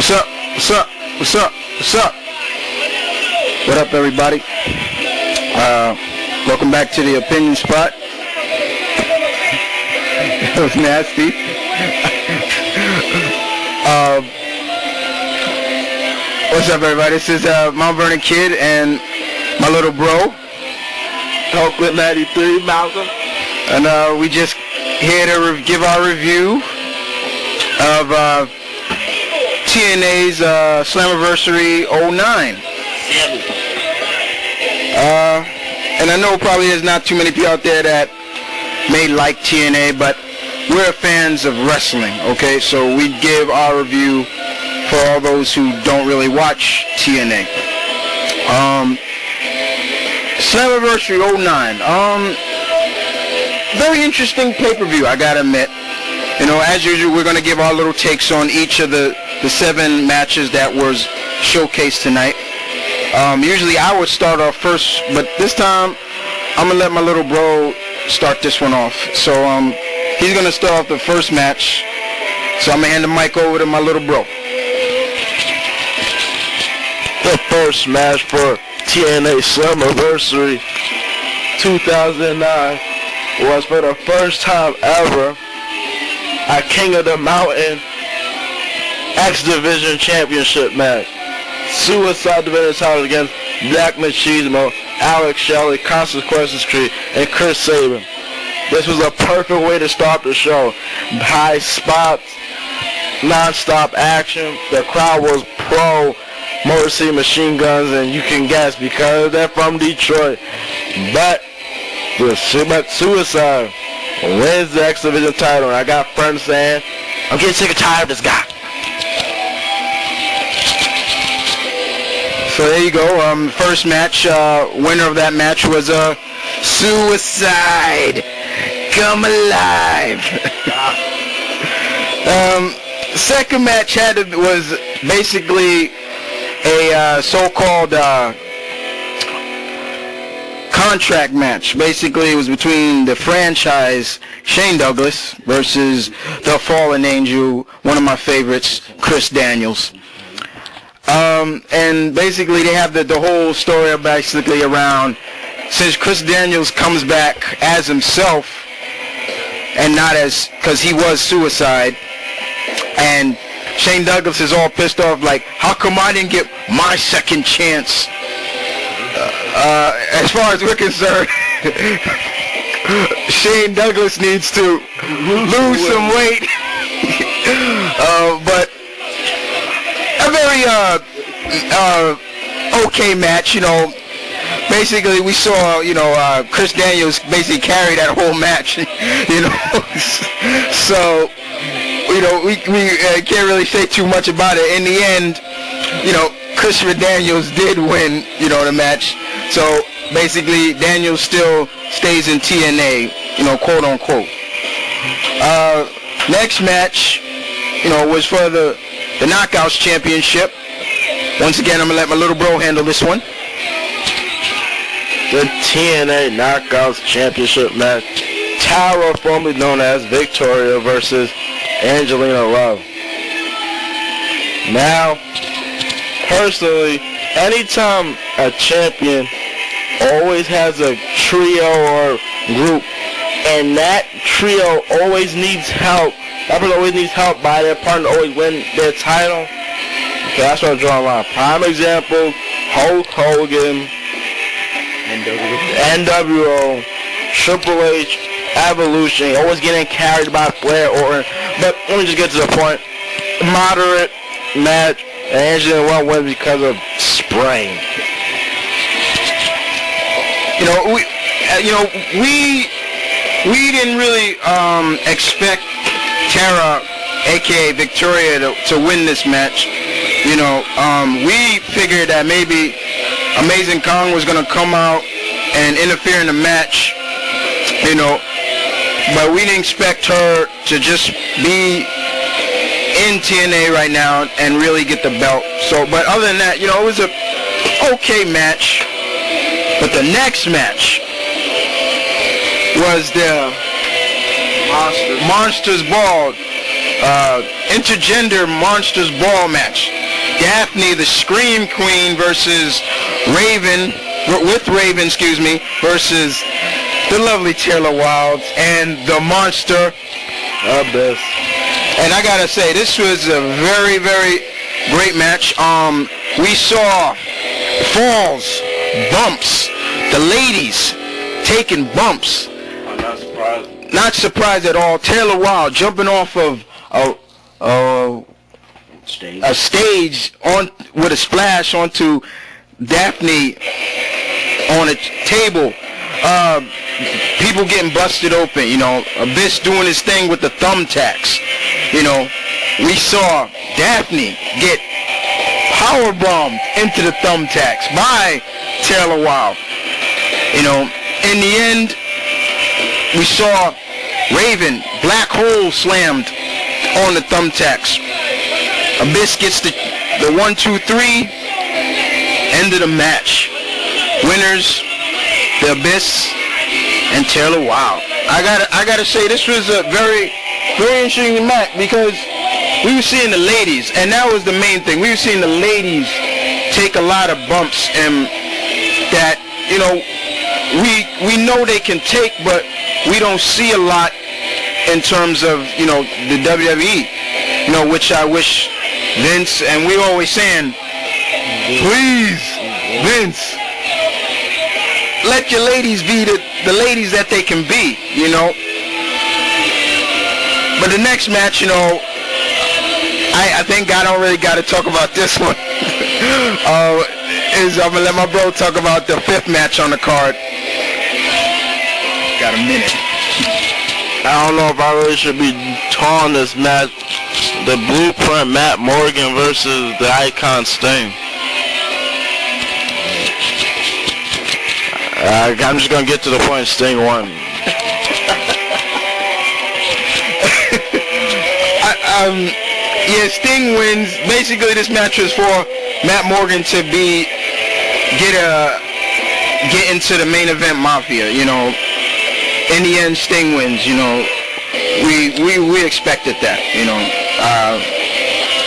What's up? What's up? What's up? What's up? What up, everybody? Welcome back to the Opinion Spot. That was nasty. What's up, everybody? This is Mount Vernon Kid and my little bro, Oakland 93, Malcolm. and we just here to give our review of TNA's Slammiversary 09. And I know probably there's not too many people out there that may like TNA, but we're fans of wrestling, okay? So we give our review for all those who don't really watch TNA. Slammiversary 09. Very interesting pay-per-view, I gotta admit. You know, as usual, we're gonna give our little takes on each of the 7 matches that was showcased tonight. Usually I would start off first, but this time I'm gonna let my little bro start this one off. So he's gonna start off the first match. So I'm gonna hand the mic over to my little bro. The first match for TNA Slammiversary 2009 was for the first time ever a King of the Mountain X Division Championship match. Suicide Division title against Black Machismo, Alex Shelley, Consequences Creed, and Chris Sabin. This was a perfect way to start the show. High spots, non-stop action. The crowd was pro Motor City Machine Guns, and you can guess because they're from Detroit. But Suicide wins the X Division title, and I got friends saying, I'm getting sick and tired of this guy. So there you go. First match, winner of that match was Suicide. Come alive. Second match was basically a so-called contract match. Basically, it was between the franchise Shane Douglas versus the Fallen Angel, one of my favorites, Chris Daniels. And basically they have the whole story basically around, since Chris Daniels comes back as himself and not as, because he was Suicide, and Shane Douglas is all pissed off like, how come I didn't get my second chance? As far as we're concerned, Shane Douglas needs to lose some weight. But a very okay match, you know. Basically, we saw, you know, Chris Daniels basically carry that whole match, you know. So, you know, we can't really say too much about it. In the end, you know, Christopher Daniels did win, you know, the match. So basically, Daniels still stays in TNA, you know, quote unquote. Next match, you know, was for the Knockouts Championship. Once again, I'm gonna let my little bro handle this one. The TNA Knockouts Championship match. Tara, formerly known as Victoria, versus Angelina Love. Now, personally, anytime a champion always has a trio or group, and that trio always needs help, that person always needs help by their partner to always win their title, okay, that's what I'm drawing a line. Prime example, Hulk Hogan, NWO, Triple H, Evolution, always getting carried by Flair Orton. But let me just get to the point. Moderate match, and Angelina won't win because of sprain. You know, we didn't really expect Tara, aka Victoria, to win this match. You know, we figured that maybe Amazing Kong was gonna come out and interfere in the match, you know, but we didn't expect her to just be in TNA right now and really get the belt. So, but other than that, you know, it was a okay match. But the next match was the Monsters Ball intergender monsters ball match. Daphne, the Scream Queen, versus Raven, versus the lovely Taylor Wilde and the monster Abyss. And I gotta say, this was a very, very great match. We saw falls, bumps, the ladies taking bumps. I'm not surprised. Not surprised at all. Taylor Wilde jumping off of a stage on with a splash onto Daphne on a table. People getting busted open, you know. Abyss doing his thing with the thumbtacks. You know, we saw Daphne get powerbombed into the thumbtacks by Taylor Wilde. You know, in the end, we saw Raven black hole slammed on the thumbtacks. Abyss gets the 1, 2, 3. End of the match. Winners, the Abyss and Taylor Wilde. I gotta say, this was a very, very interesting match because we were seeing the ladies, and that was the main thing. We were seeing the ladies take a lot of bumps, and that, you know, we know they can take, but we don't see a lot in terms of, you know, the WWE, you know, which I wish Vince, and we always saying, please, Vince, let your ladies be the ladies that they can be, you know. But the next match, you know, I think I don't really got to talk about this one. I'm going to let my bro talk about the 5th match on the card. Got a minute. I don't know if I really should be calling this match the Blueprint Matt Morgan versus the Icon Sting. I'm just going to get to the point. Sting won. Yeah, Sting wins. Basically, this match was for Matt Morgan to get into the main event Mafia. You know, in the end, Sting wins. You know, we expected that. You know,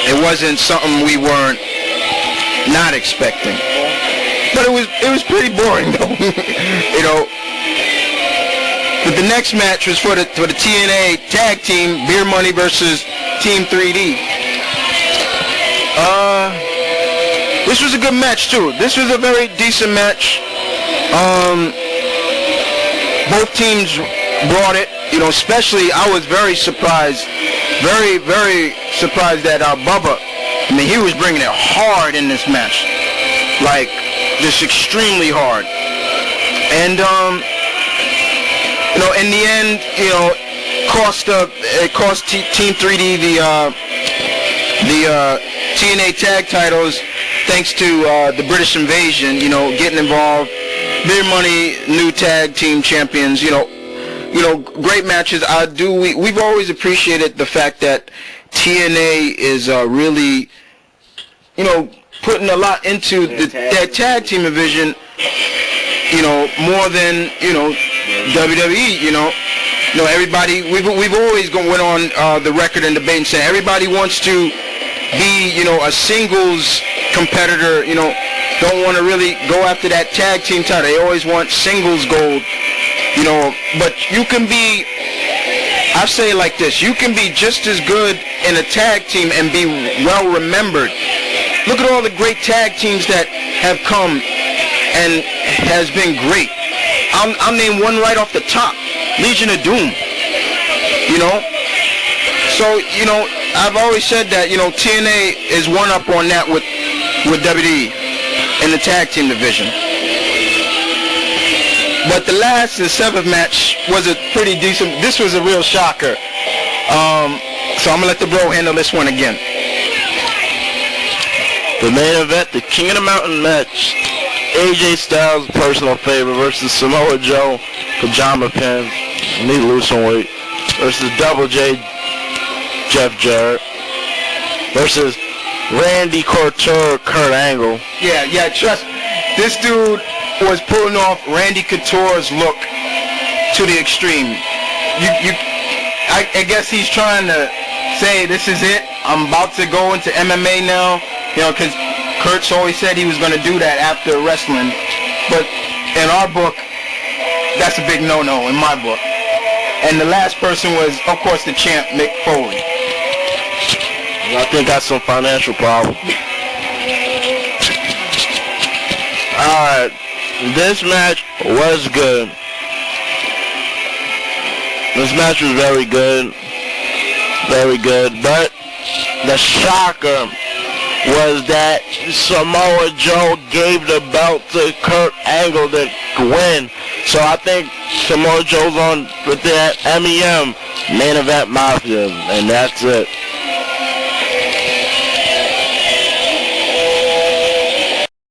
it wasn't something we weren't not expecting. But it was pretty boring though. You know. But the next match was for the TNA tag team, Beer Money versus Team 3D. This was a good match too. This was a very decent match. Both teams brought it. You know, especially I was very surprised, very, very surprised that Bubba. I mean, he was bringing it hard in this match, like just extremely hard. And you know, in the end, you know, it cost Team 3D the TNA tag titles, thanks to the British Invasion, you know, getting involved. Beer Money, new tag team champions, you know, great matches. We've always appreciated the fact that TNA is really, you know, putting a lot into their tag team division, you know, more than, you know, WWE, you know. You know, everybody, we've always went on the record and debate and said everybody wants to be, you know, a singles competitor, you know, don't want to really go after that tag team title. They always want singles gold, you know, but you can be, I say it like this, you can be just as good in a tag team and be well remembered. Look at all the great tag teams that have come and has been great. I'll name one right off the top, Legion of Doom, you know. So, you know, I've always said that, you know, TNA is one up on that with WWE in the tag team division. But the 7th match was a pretty decent, this was a real shocker. So I'm going to let the bro handle this one again. The main event, the King of the Mountain match, AJ Styles, personal favorite, versus Samoa Joe, pajama pants, need to lose some weight, versus Double J, Jeff Jarrett, versus Randy Couture, Kurt Angle. Yeah, trust, this dude was pulling off Randy Couture's look to the extreme. I guess he's trying to say this is it. I'm about to go into MMA now, you know, because Kurtz always said he was going to do that after wrestling. But in our book, that's a big no-no in my book. And the last person was, of course, the champ, Mick Foley. I think that's some financial problem. Alright, this match was good. This match was very good. Very good. But the shocker was that Samoa Joe gave the belt to Kurt Angle to win. So I think Samoa Joe's on with that MEM, Main Event Mafia, and that's it.